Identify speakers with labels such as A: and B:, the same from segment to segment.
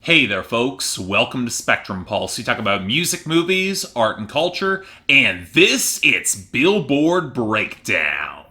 A: Hey there, folks. Welcome to Spectrum Pulse. We talk about music, movies, art, and culture, and it's Billboard Breakdown.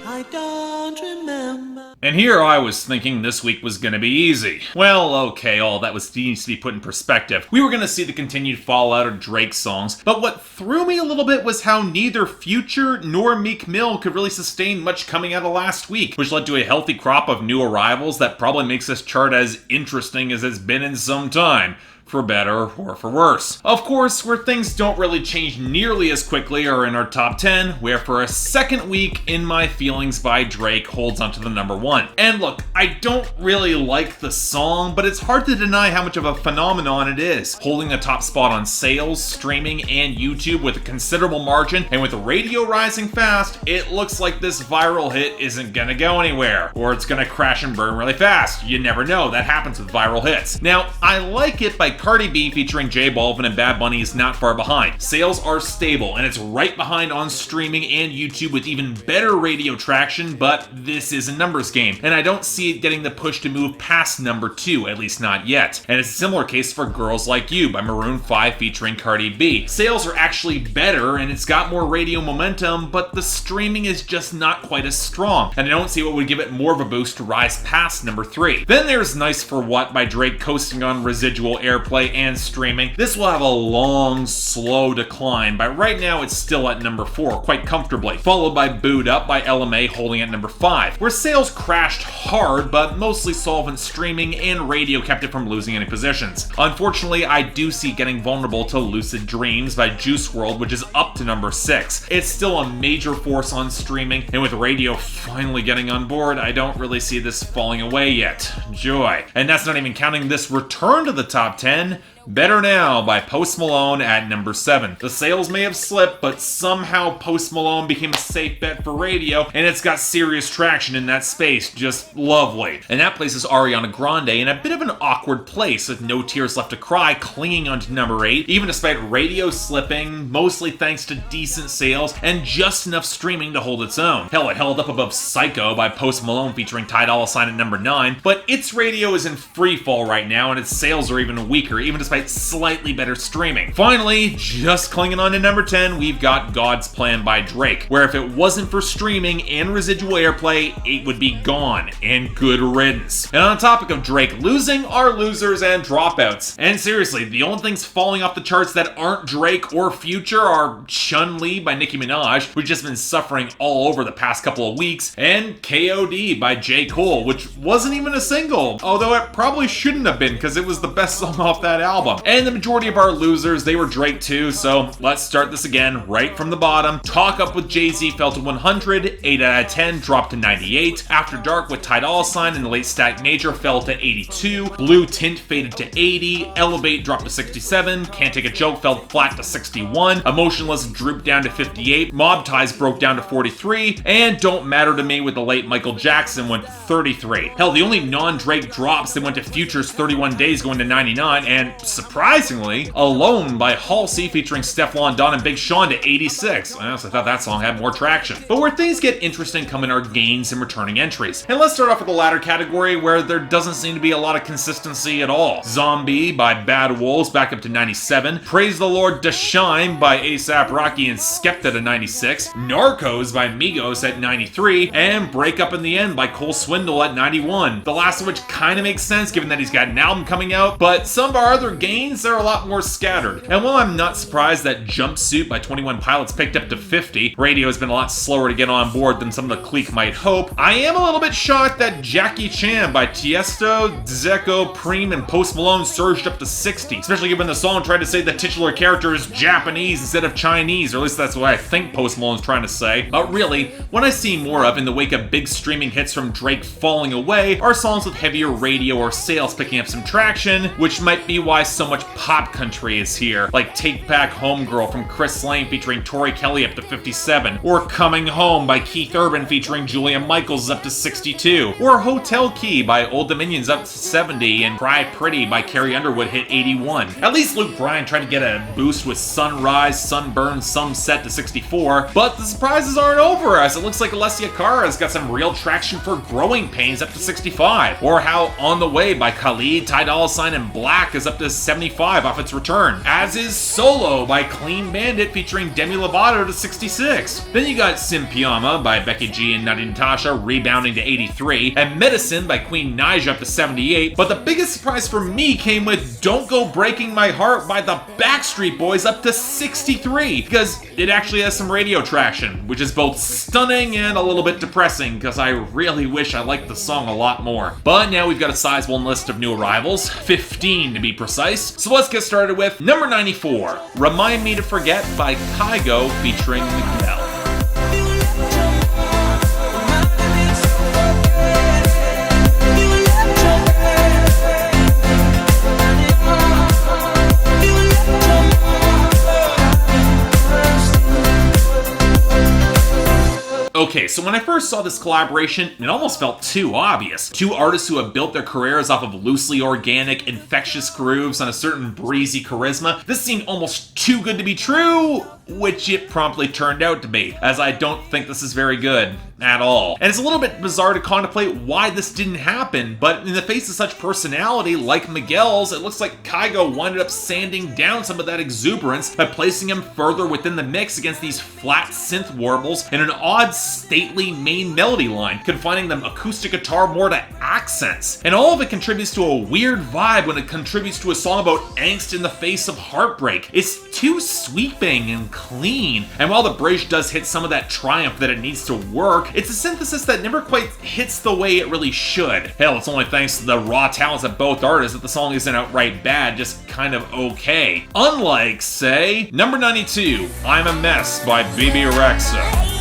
A: I don't remember. And here I was thinking this week was gonna be easy. Well, okay, all that needs to be put in perspective. We were gonna see the continued fallout of Drake's songs, but what threw me a little bit was how neither Future nor Meek Mill could really sustain much coming out of last week, which led to a healthy crop of new arrivals that probably makes this chart as interesting as it's been in some time. For better or for worse. Of course, where things don't really change nearly as quickly are in our top 10, where for a second week, In My Feelings by Drake holds onto the number 1. And look, I don't really like the song, but it's hard to deny how much of a phenomenon it is, holding the top spot on sales, streaming, and YouTube with a considerable margin, and with the radio rising fast, it looks like this viral hit isn't gonna go anywhere, or it's gonna crash and burn really fast. You never know, that happens with viral hits. Now, I like it by Cardi B featuring J Balvin and Bad Bunny is not far behind. Sales are stable, and it's right behind on streaming and YouTube with even better radio traction, but this is a numbers game, and I don't see it getting the push to move past number 2, at least not yet. And it's a similar case for Girls Like You by Maroon 5 featuring Cardi B. Sales are actually better, and it's got more radio momentum, but the streaming is just not quite as strong, and I don't see what would give it more of a boost to rise past number 3. Then there's Nice for What by Drake coasting on residual airplay and streaming. This will have a long, slow decline, but right now it's still at number 4, quite comfortably, followed by Boo'd Up by LMA holding at number 5, where sales crashed hard, but mostly solvent streaming and radio kept it from losing any positions. Unfortunately, I do see getting vulnerable to Lucid Dreams by Juice WRLD, which is up to number 6. It's still a major force on streaming, and with radio finally getting on board, I don't really see this falling away yet. Joy. And that's not even counting this return to the top 10, Better Now by Post Malone at number 7. The sales may have slipped, but somehow Post Malone became a safe bet for radio, and it's got serious traction in that space. Just lovely. And that places Ariana Grande in a bit of an awkward place, with No Tears Left to Cry clinging onto number 8, even despite radio slipping, mostly thanks to decent sales and just enough streaming to hold its own. Hell, it held up above Psycho by Post Malone featuring Ty Dolla $ign at number 9, but its radio is in free fall right now, and its sales are even weaker, even despite slightly better streaming. Finally, just clinging on to number 10, we've got God's Plan by Drake, where if it wasn't for streaming and residual airplay, it would be gone, and good riddance. And on the topic of Drake losing, are losers and dropouts. And seriously, the only things falling off the charts that aren't Drake or Future are Chun-Li by Nicki Minaj, who's just been suffering all over the past couple of weeks, and KOD by J. Cole, which wasn't even a single, although it probably shouldn't have been because it was the best song off that album. And the majority of our losers, they were Drake too, so let's start this again right from the bottom. Talk Up with Jay-Z fell to 100, 8 out of 10 dropped to 98. After Dark with Ty Dolla $ign and the Late Static Major fell to 82. Blue Tint faded to 80. Elevate dropped to 67. Can't Take a Joke fell flat to 61. Emotionless drooped down to 58. Mob Ties broke down to 43. And Don't Matter to Me with the late Michael Jackson went to 33. Hell, the only non-Drake drops that went to Future's 31 Days going to 99, and surprisingly, Alone by Halsey featuring Stefflon Don and Big Sean to 86. I honestly thought that song had more traction. But where things get interesting come in our gains and returning entries. And let's start off with the latter category, where there doesn't seem to be a lot of consistency at all. Zombie by Bad Wolves back up to 97. Praise the Lord to Shine by A$AP Rocky and Skepta to 96. Narcos by Migos at 93. And Break Up in the End by Cole Swindle at 91. The last of which kind of makes sense given that he's got an album coming out, but some of our other gains are a lot more scattered. And while I'm not surprised that Jumpsuit by 21 Pilots picked up to 50, radio has been a lot slower to get on board than some of the clique might hope, I am a little bit shocked that Jackie Chan by Tiesto, Dzeko, Preem, and Post Malone surged up to 60, especially given the song tried to say the titular character is Japanese instead of Chinese, or at least that's what I think Post Malone's trying to say. But really, what I see more of in the wake of big streaming hits from Drake falling away are songs with heavier radio or sales picking up some traction, which might be why so much pop country is here, like Take Back Homegirl from Chris Lane featuring Tori Kelly up to 57, or Coming Home by Keith Urban featuring Julia Michaels up to 62, or Hotel Key by Old Dominions up to 70, and Cry Pretty by Carrie Underwood hit 81. At least Luke Bryan tried to get a boost with Sunrise, Sunburn, Sunset to 64, but the surprises aren't over, as it looks like Alessia Cara has got some real traction for Growing Pains up to 65, or how On the Way by Khalid, Ty Dolla $ign, and Black is up to 75 off its return, as is Solo by Clean Bandit featuring Demi Lovato to 66. Then you got Simpiama by Becky G and Nutty Natasha rebounding to 83, and Medicine by Queen Naija up to 78, but the biggest surprise for me came with Don't Go Breaking My Heart by the Backstreet Boys up to 63, because it actually has some radio traction, which is both stunning and a little bit depressing, because I really wish I liked the song a lot more. But now we've got a sizable list of new arrivals, 15 to be precise, so let's get started with number 94, Remind Me to Forget by Kygo featuring Miguel. Okay, so when I first saw this collaboration, it almost felt too obvious. Two artists who have built their careers off of loosely organic, infectious grooves on a certain breezy charisma. This seemed almost too good to be true, which it promptly turned out to be, as I don't think this is very good at all. And it's a little bit bizarre to contemplate why this didn't happen, but in the face of such personality like Miguel's, it looks like Kygo winded up sanding down some of that exuberance by placing him further within the mix against these flat synth warbles and an odd stately main melody line, confining them acoustic guitar more to accents. And all of it contributes to a weird vibe when it contributes to a song about angst in the face of heartbreak. It's too sweeping and clean, and while the bridge does hit some of that triumph that it needs to work, it's a synthesis that never quite hits the way it really should. Hell, it's only thanks to the raw talents of both artists that the song isn't outright bad, just kind of okay. Unlike, say, number 92, I'm a Mess by Bebe Rexha.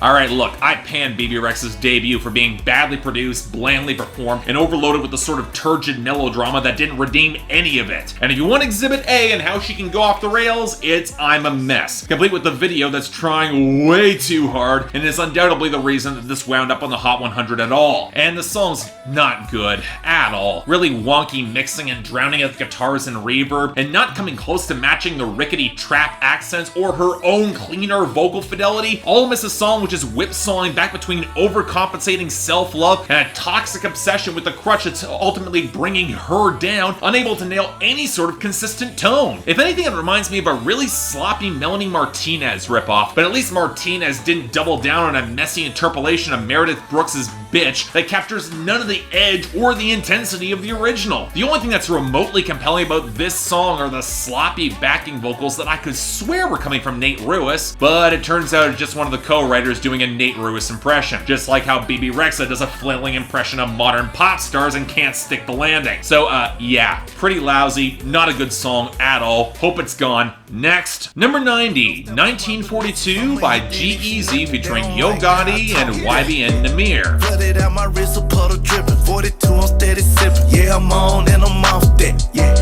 A: Alright, look, I panned Bebe Rexha's debut for being badly produced, blandly performed, and overloaded with the sort of turgid melodrama that didn't redeem any of it. And if you want Exhibit A and how she can go off the rails, it's I'm a Mess, complete with the video that's trying way too hard, and is undoubtedly the reason that this wound up on the Hot 100 at all. And the song's not good at all. Really wonky mixing and drowning out the guitars and reverb, and not coming close to matching the rickety trap accents or her own cleaner vocal fidelity. All amidst a song which is whipsawing back between overcompensating self-love and a toxic obsession with the crutch that's ultimately bringing her down, unable to nail any sort of consistent tone. If anything, it reminds me of a really sloppy Melanie Martinez ripoff, but at least Martinez didn't double down on a messy interpolation of Meredith Brooks's Bitch that captures none of the edge or the intensity of the original. The only thing that's remotely compelling about this song are the sloppy backing vocals that I could swear were coming from Nate Ruess, but it turns out it's just one of the co-writers doing a Nate Ruess impression, just like how Bebe Rexha does a flailing impression of modern pop stars and can't stick the landing. So, yeah, pretty lousy, not a good song at all. Hope it's gone. Next, number 90, 1942 by G-Eazy featuring Yo Gotti and YBN Nahmir.
B: Flooded out my wrist, a puddle dripping. 42, I'm steady sipping. Yeah, I'm on and I'm off that. Yeah,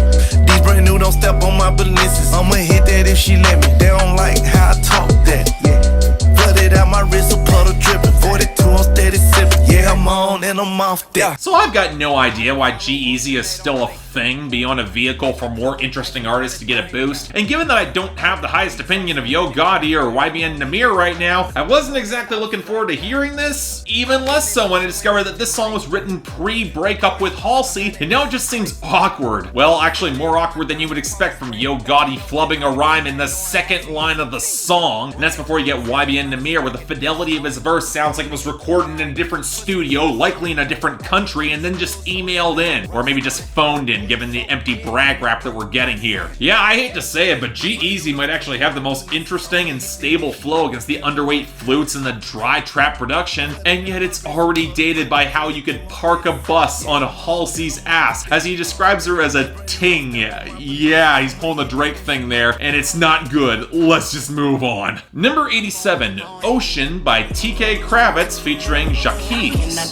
B: these brand new don't step on my balances. I'ma hit that if she let me. They don't like how I talk that. Yeah, flooded out my wrist, a puddle dripping. 42, I'm steady sipping. Yeah, I'm on and I'm off that.
A: So I've got no idea why G-Eazy is still a thing beyond a vehicle for more interesting artists to get a boost. And given that I don't have the highest opinion of Yo Gotti or YBN Nahmir right now, I wasn't exactly looking forward to hearing this. Even less so when I discovered that this song was written pre-breakup with Halsey, and now it just seems awkward. Well, actually more awkward than you would expect from Yo Gotti flubbing a rhyme in the second line of the song. And that's before you get YBN Nahmir, where the fidelity of his verse sounds like it was recorded in a different studio, likely likely in a different country and then just emailed in, or maybe just phoned in, given the empty brag rap that we're getting here. Yeah, I hate to say it, but G-Eazy might actually have the most interesting and stable flow against the underweight flutes and the dry trap production, and yet it's already dated by how you could park a bus on Halsey's ass, as he describes her as a ting. Yeah, he's pulling the Drake thing there, and it's not good. Let's just move on. Number 87, Ocean by TK Kravitz featuring Jacquees.
C: Can I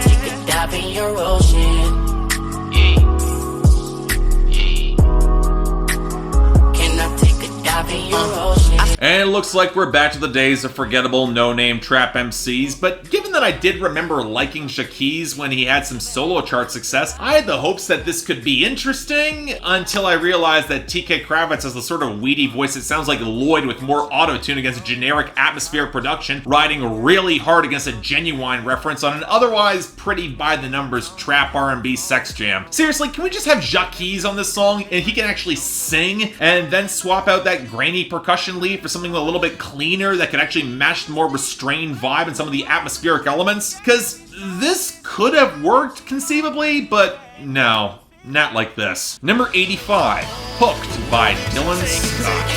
C: take a dive in your ocean? Can I take a dive in your ocean?
A: And it looks like we're back to the days of forgettable no-name trap MCs, but given that I did remember liking Jacquees when he had some solo chart success, I had the hopes that this could be interesting, until I realized that TK Kravitz has the sort of weedy voice that sounds like Lloyd with more auto-tune against a generic atmospheric production, riding really hard against a Genuine reference on an otherwise pretty by-the-numbers trap R&B sex jam. Seriously, can we just have Jacquees on this song and he can actually sing, and then swap out that grainy percussion lead for something a little bit cleaner that could actually match the more restrained vibe and some of the atmospheric elements? Because this could have worked conceivably, but no, not like this. Number 85, Hooked by Dylan Scott.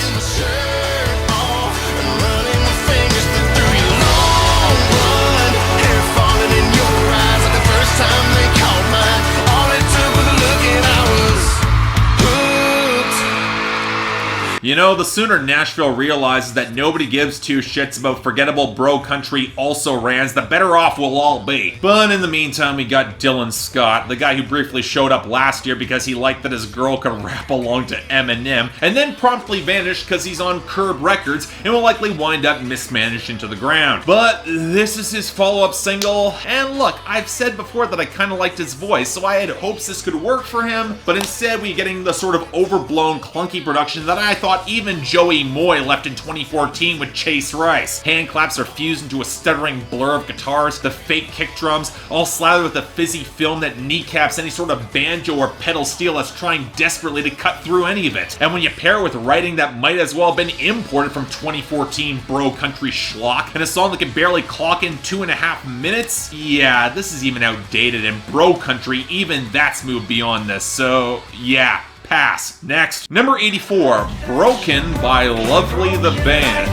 A: You know, the sooner Nashville realizes that nobody gives two shits about forgettable bro country also-rans, the better off we'll all be. But in the meantime, we got Dylan Scott, the guy who briefly showed up last year because he liked that his girl could rap along to Eminem, and then promptly vanished because he's on Curb Records and will likely wind up mismanaged into the ground. But this is his follow-up single, and look, I've said before that I kind of liked his voice, so I had hopes this could work for him, but instead we're getting the sort of overblown, clunky production that I thought even Joey Moy left in 2014 with Chase Rice. Hand claps are fused into a stuttering blur of guitars, the fake kick drums, all slathered with a fizzy film that kneecaps any sort of banjo or pedal steel that's trying desperately to cut through any of it. And when you pair it with writing that might as well have been imported from 2014 bro country schlock, and a song that can barely clock in 2.5 minutes, yeah, this is even outdated, and bro country, even that's moved beyond this, so yeah. Pass. Next, number 84, Broken by Lovely the Band.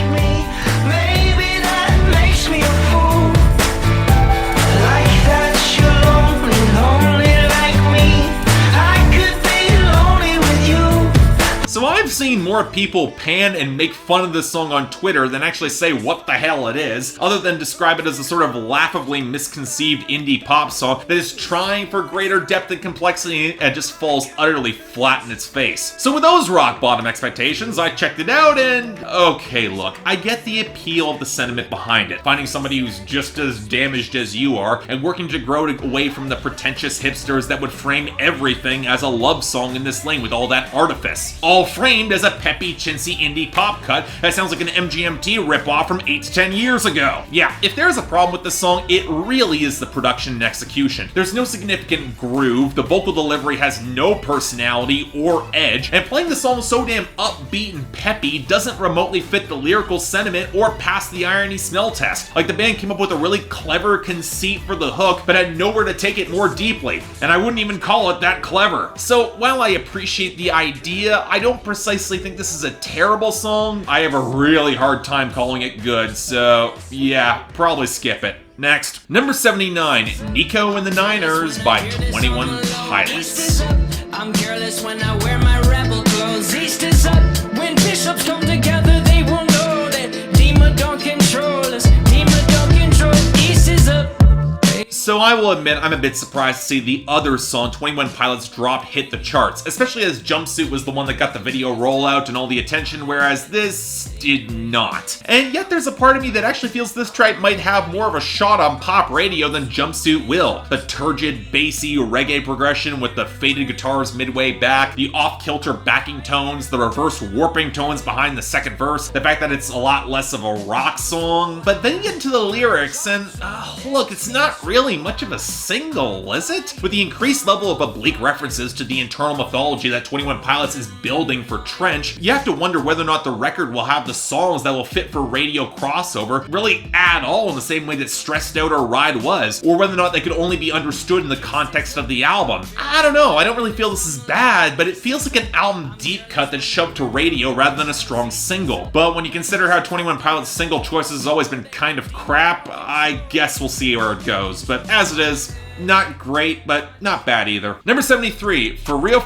C: Maybe that makes me a fool. Like that you're lonely like me. I could be lonely with you.
A: So I've seen more people pan and make fun of this song on Twitter than actually say what the hell it is, other than describe it as a sort of laughably misconceived indie pop song that is trying for greater depth and complexity and just falls utterly flat in its face. So with those rock bottom expectations, I checked it out and okay, look, I get the appeal of the sentiment behind it, finding somebody who's just as damaged as you are and working to grow away from the pretentious hipsters that would frame everything as a love song in this lane with all that artifice. All framed as a peppy, chintzy indie pop cut that sounds like an MGMT ripoff from 8 to 10 years ago. Yeah, if there's a problem with this song, it really is the production and execution. There's no significant groove, the vocal delivery has no personality or edge, and playing the song so damn upbeat and peppy doesn't remotely fit the lyrical sentiment or pass the irony smell test. Like the band came up with a really clever conceit for the hook, but had nowhere to take it more deeply, and I wouldn't even call it that clever. So while I appreciate the idea, I don't precisely think this is a terrible song. I have a really hard time calling it good, so yeah, probably skip it. Next, number 79, Nico and the Niners by 21 Pilots.
C: I'm careless when I wear my rebel clothes. East is up. When bishops come together, they will know that Demon don't control us. Demon don't control. East is up.
A: So I will admit I'm a bit surprised to see the other song, 21 Pilots Drop, hit the charts, especially as Jumpsuit was the one that got the video rollout and all the attention, whereas this did not. And yet there's a part of me that actually feels this track might have more of a shot on pop radio than Jumpsuit will. The turgid, bassy reggae progression with the faded guitars midway back, the off-kilter backing tones, the reverse warping tones behind the second verse, the fact that it's a lot less of a rock song. But then you get into the lyrics and look, it's not really much much of a single, is it? With the increased level of oblique references to the internal mythology that 21 Pilots is building for Trench, you have to wonder whether or not the record will have the songs that will fit for radio crossover really at all in the same way that Stressed Out or Ride was, or whether or not they could only be understood in the context of the album. I don't know, I don't really feel this is bad, but it feels like an album deep cut that's shoved to radio rather than a strong single. But when you consider how 21 Pilots' single choices has always been kind of crap, I guess we'll see where it goes. But as it is, not great, but not bad either. Number 73, For Real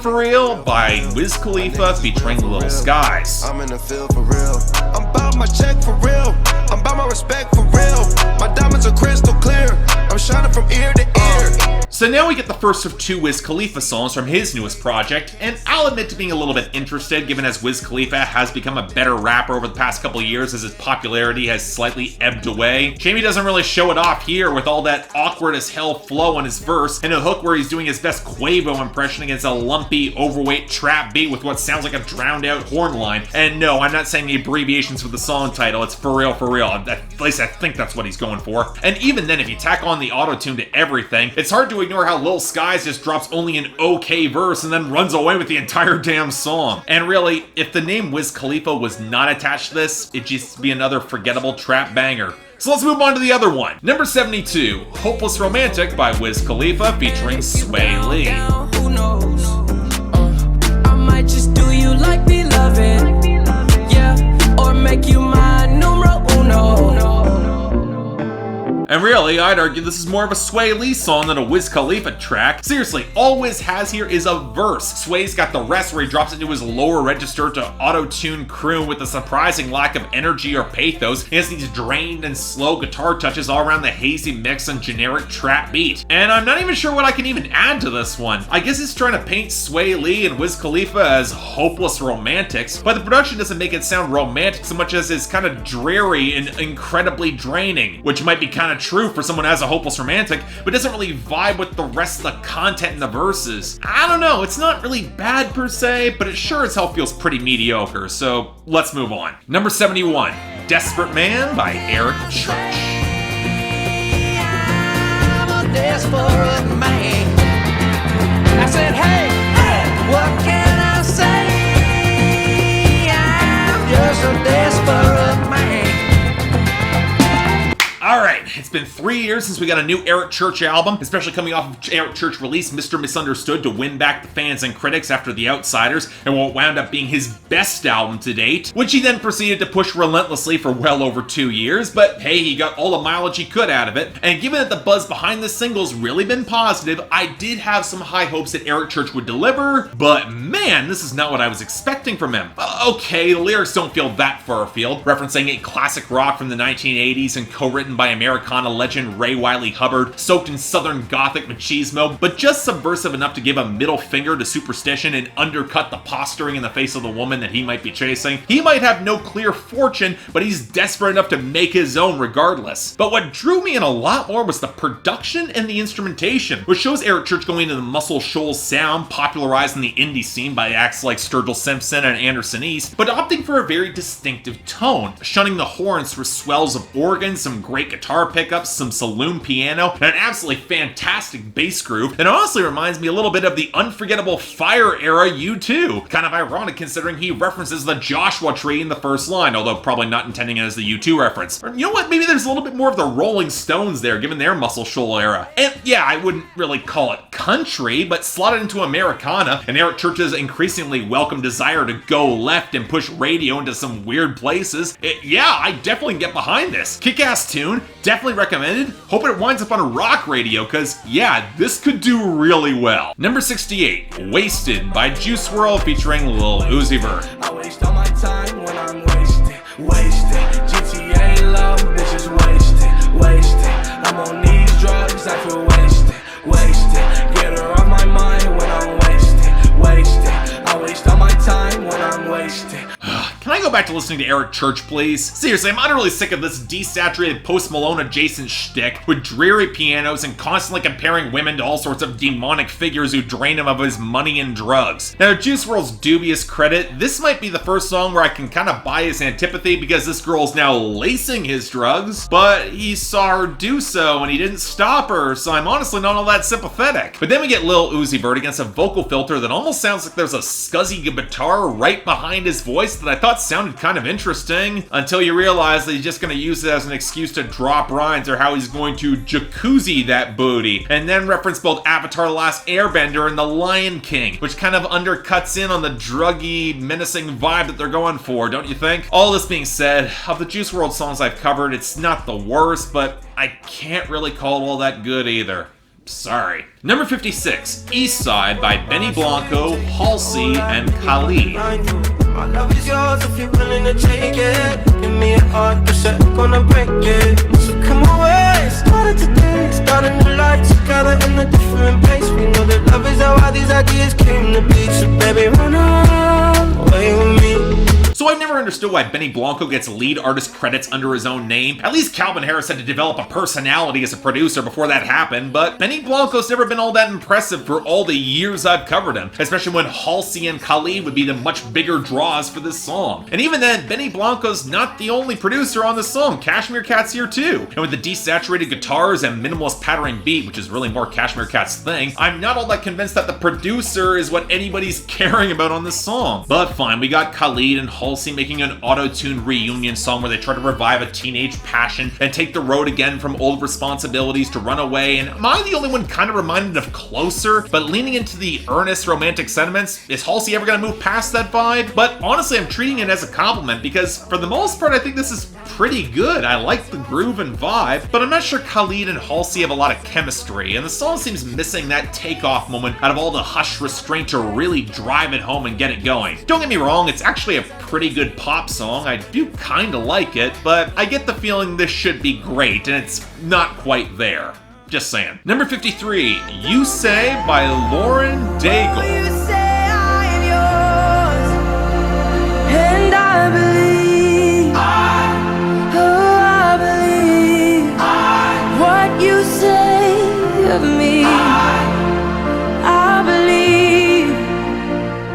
A: by Wiz Khalifa featuring Lil Skies.
B: I'm in the field for real. I'm about my check for real. I'm about my respect for real. My diamonds are crystal clear. I'm shining from ear to ear.
A: So now we get the first of 2 Wiz Khalifa songs from his newest project, and I'll admit to being a little bit interested given as Wiz Khalifa has become a better rapper over the past couple years as his popularity has slightly ebbed away. Shame he doesn't really show it off here with all that awkward as hell flow on his verse and a hook where he's doing his best Quavo impression against a lumpy, overweight trap beat with what sounds like a drowned out horn line. And no, I'm not saying the abbreviations for the song title, it's For Real. At least I think that's what he's going for. And even then, if you tack on the auto-tune to everything, it's hard to ignore how Lil Skies just drops only an okay verse and then runs away with the entire damn song. And really, if the name Wiz Khalifa was not attached to this, it'd just be another forgettable trap banger. So let's move on to the other one. Number 72, Hopeless Romantic by Wiz Khalifa featuring Swae Lee.
D: Who knows? I might just do you like beloved, yeah, or make you my numero uno.
A: And really, I'd argue this is more of a Swae Lee song than a Wiz Khalifa track. Seriously, all Wiz has here is a verse. Swae's got the rest where he drops into his lower register to auto-tune croon with a surprising lack of energy or pathos. He has these drained and slow guitar touches all around the hazy mix and generic trap beat. And I'm not even sure what I can even add to this one. I guess he's trying to paint Swae Lee and Wiz Khalifa as hopeless romantics, but the production doesn't make it sound romantic so much as it's kind of dreary and incredibly draining, which might be kind of true for someone as a hopeless romantic, but doesn't really vibe with the rest of the content in the verses. I don't know, it's not really bad per se, but it sure as hell feels pretty mediocre, so let's move on. Number 71, Desperate Man by Eric Church.
D: I'm a desperate man. I said, hey, what can I say? I'm just a desperate man.
A: Alright, it's been 3 years since we got a new Eric Church album, especially coming off of Eric Church release Mr. Misunderstood to win back the fans and critics after The Outsiders, and what wound up being his best album to date, which he then proceeded to push relentlessly for well over 2 years, but hey, he got all the mileage he could out of it, and given that the buzz behind the single's really been positive, I did have some high hopes that Eric Church would deliver, but man, this is not what I was expecting from him. Okay, the lyrics don't feel that far afield, referencing a classic rock from the 1980s and co-written by Americana legend Ray Wiley Hubbard, soaked in southern gothic machismo, but just subversive enough to give a middle finger to superstition and undercut the posturing in the face of the woman that he might be chasing. He might have no clear fortune, but he's desperate enough to make his own regardless. But what drew me in a lot more was the production and the instrumentation, which shows Eric Church going into the Muscle Shoals sound popularized in the indie scene by acts like Sturgill Simpson and Anderson East, but opting for a very distinctive tone, shunning the horns for swells of organ, some great guitar pickups, some saloon piano, and an absolutely fantastic bass groove that honestly reminds me a little bit of the unforgettable Fire era U2. Kind of ironic considering he references the Joshua Tree in the first line, although probably not intending it as the U2 reference. Or you know what, maybe there's a little bit more of the Rolling Stones there, given their Muscle Shoal era. And yeah, I wouldn't really call it country, but slotted into Americana, and Eric Church's increasingly welcome desire to go left and push radio into some weird places. Yeah, I definitely get behind this. Kick-ass tune, definitely recommended. Hope it winds up on rock radio, cause yeah, this could do really well. Number 68, Wasted by Juice WRLD featuring Lil Uzi Vert.
D: I waste all my time when I'm wasted. GTA love, bitches wasted. I'm on these drugs, I feel wasted. Get her off my mind when I'm wasted. I waste all my time when I'm wasted.
A: Can I go back to listening to Eric Church, please? Seriously, I'm utterly sick of this desaturated Post Malone adjacent shtick with dreary pianos and constantly comparing women to all sorts of demonic figures who drain him of his money and drugs. Now, to Juice WRLD's dubious credit, this might be the first song where I can kind of buy his antipathy because this girl's now lacing his drugs, but he saw her do so and he didn't stop her, so I'm honestly not all that sympathetic. But then we get Lil Uzi Vert against a vocal filter that almost sounds like there's a scuzzy guitar right behind his voice that I thought sounded kind of interesting, until you realize that he's just going to use it as an excuse to drop rhymes or how he's going to jacuzzi that booty, and then reference both Avatar: The Last Airbender and The Lion King, which kind of undercuts in on the druggy, menacing vibe that they're going for, don't you think? All this being said, of the Juice WRLD songs I've covered, it's not the worst, but I can't really call it all that good either. Sorry. Number 56, Eastside by Benny Blanco, Halsey, and Khalid.
C: My love is yours if you're willing to take it. Give me a heart, but I'm gonna break it. So come away, started today, starting a life together in a different place. We know that love is how all these ideas came to be. So baby, run away with me.
A: So I've never understood why Benny Blanco gets lead artist credits under his own name. At least Calvin Harris had to develop a personality as a producer before that happened, but Benny Blanco's never been all that impressive for all the years I've covered him, especially when Halsey and Khalid would be the much bigger draws for this song. And even then, Benny Blanco's not the only producer on this song. Cashmere Cat's here too. And with the desaturated guitars and minimalist pattering beat, which is really more Cashmere Cat's thing, I'm not all that convinced that the producer is what anybody's caring about on this song. But fine, we got Khalid and Halsey making an auto-tuned reunion song where they try to revive a teenage passion and take the road again from old responsibilities to run away. And am I the only one kind of reminded of Closer, but leaning into the earnest romantic sentiments? Is Halsey ever going to move past that vibe? But honestly, I'm treating it as a compliment because for the most part, I think this is pretty good. I like the groove and vibe, but I'm not sure Khalid and Halsey have a lot of chemistry, and the song seems missing that takeoff moment out of all the hush restraint to really drive it home and get it going. Don't get me wrong, it's actually a pretty good pop song. I do kinda like it, but I get the feeling this should be great, and it's not quite there. Just saying. Number 53, You Say by Lauren Daigle.
E: You say I am yours, and I believe, I believe what you say of me. I believe.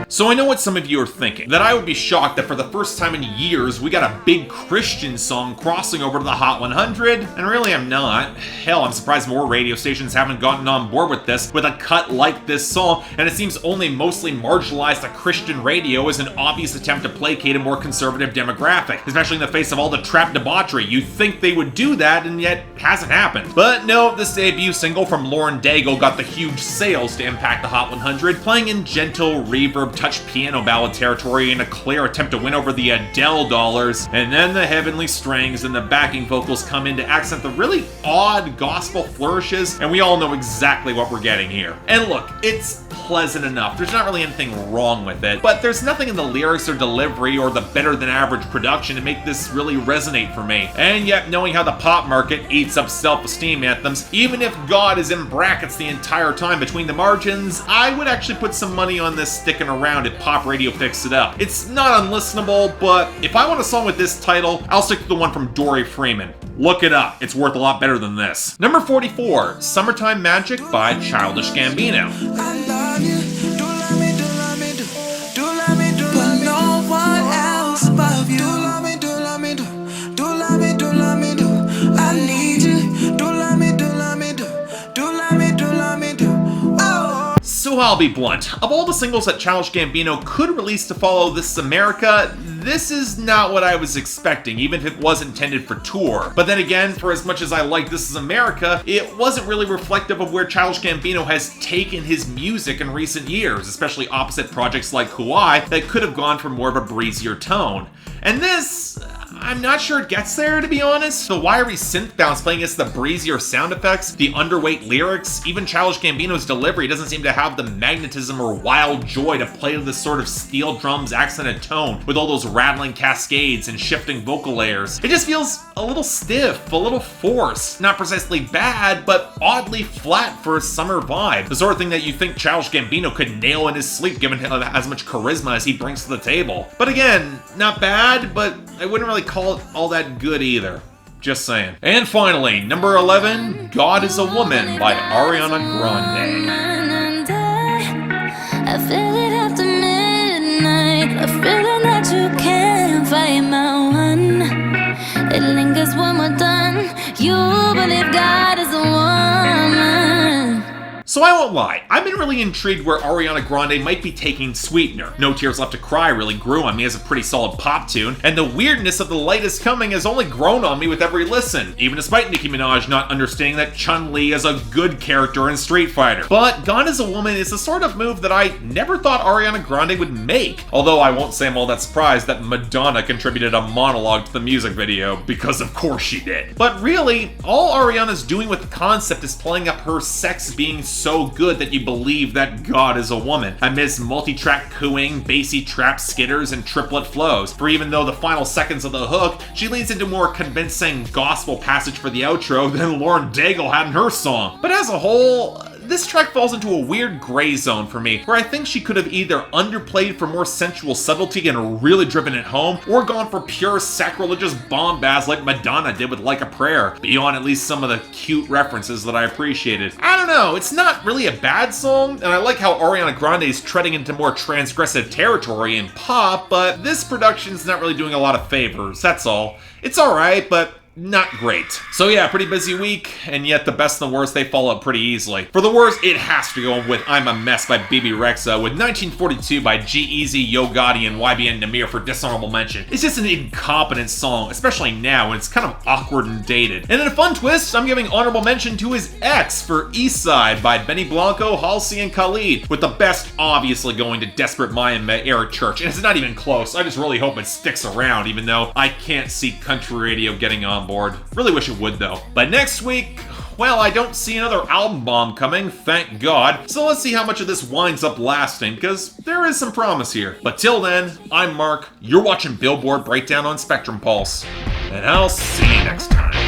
A: So I know what some of you are thinking, that I would be shocked that for the first time in years we got a big Christian song crossing over to the Hot 100, and really I'm not. Hell, I'm surprised more radio stations haven't gotten on board with this, with a cut like this song, and it seems only mostly marginalized that Christian radio is an obvious attempt to placate a more conservative demographic, especially in the face of all the trap debauchery. You'd think they would do that, and yet it hasn't happened. But no, this debut single from Lauren Daigle got the huge sales to impact the Hot 100, playing in gentle, reverb, touch piano ballad territory in a clear attempt to win over the Adele dollars, and then the heavenly strings and the backing vocals come in to accent the really odd gospel flourishes, and we all know exactly what we're getting here. And look, it's pleasant enough. There's not really anything wrong with it, but there's nothing in the lyrics or delivery or the better than average production to make this really resonate for me. And yet, knowing how the pop market eats up self-esteem anthems, even if God is in brackets the entire time between the margins, I would actually put some money on this sticking around if pop radio picks it up. It's not unlistenable, but if I want a song with this title, I'll stick to the one from Dory Freeman. Look it up. It's worth a lot better than this. Number 44, Summertime Magic by Childish Gambino.
E: I love you, do love me, do love me, do love me, but no one else above you. Do love me, do love me, do love me, do love me, do. I need you, do love me, do love me, do love me, do love me, do. Oh.
A: So I'll be blunt. Of all the singles that Childish Gambino could release to follow This Is America, this is not what I was expecting, even if it was intended for tour. But then again, for as much as I like This Is America, it wasn't really reflective of where Childish Gambino has taken his music in recent years, especially opposite projects like Kauai that could have gone for more of a breezier tone. And this, I'm not sure it gets there, to be honest. The wiry synth bounce playing against the breezier sound effects, the underweight lyrics, even Childish Gambino's delivery doesn't seem to have the magnetism or wild joy to play to this sort of steel drums accented tone with all those rattling cascades and shifting vocal layers. It just feels a little stiff, a little forced. Not precisely bad, but oddly flat for a summer vibe. The sort of thing that you think Childish Gambino could nail in his sleep given as much charisma as he brings to the table. But again, not bad, but I wouldn't really call it all that good either. Just saying. And finally, number 11, God Is a Woman by Ariana Grande.
F: I feel it after midnight, a feeling that you can't fight my one. It lingers when we're done. You believe God is a woman.
A: So I won't lie, I've been really intrigued where Ariana Grande might be taking Sweetener. No Tears Left to Cry really grew on me as a pretty solid pop tune, and the weirdness of The Light Is Coming has only grown on me with every listen, even despite Nicki Minaj not understanding that Chun-Li is a good character in Street Fighter. But God Is a Woman is the sort of move that I never thought Ariana Grande would make, although I won't say I'm all that surprised that Madonna contributed a monologue to the music video, because of course she did. But really, all Ariana's doing with the concept is playing up her sex being so good that you believe that God is a woman, amidst multi-track cooing, bassy trap skitters, and triplet flows. For even though the final seconds of the hook, she leans into more convincing gospel passage for the outro than Lauren Daigle had in her song. But as a whole, this track falls into a weird gray zone for me, where I think she could have either underplayed for more sensual subtlety and really driven it home, or gone for pure sacrilegious bombast like Madonna did with Like a Prayer, beyond at least some of the cute references that I appreciated. I don't know, it's not really a bad song, and I like how Ariana Grande is treading into more transgressive territory in pop, but this production's not really doing a lot of favors, that's all. It's alright, but not great. So yeah, pretty busy week, and yet the best and the worst, they fall out pretty easily. For the worst, it has to go with I'm a Mess by Bebe Rexha, with 1942 by G-Eazy, Yo Gotti, and YBN Nahmir for dishonorable mention. It's just an incompetent song, especially now when it's kind of awkward and dated. And in a fun twist, I'm giving honorable mention to his ex for Eastside by Benny Blanco, Halsey, and Khalid, with the best obviously going to Desperate Mind by Eric Church. And it's not even close. I just really hope it sticks around, even though I can't see country radio getting on board. Really wish it would though. But next week, well, I don't see another album bomb coming, thank God. So let's see how much of this winds up lasting, because there is some promise here. But till then, I'm Mark, you're watching Billboard Breakdown on Spectrum Pulse, and I'll see you next time.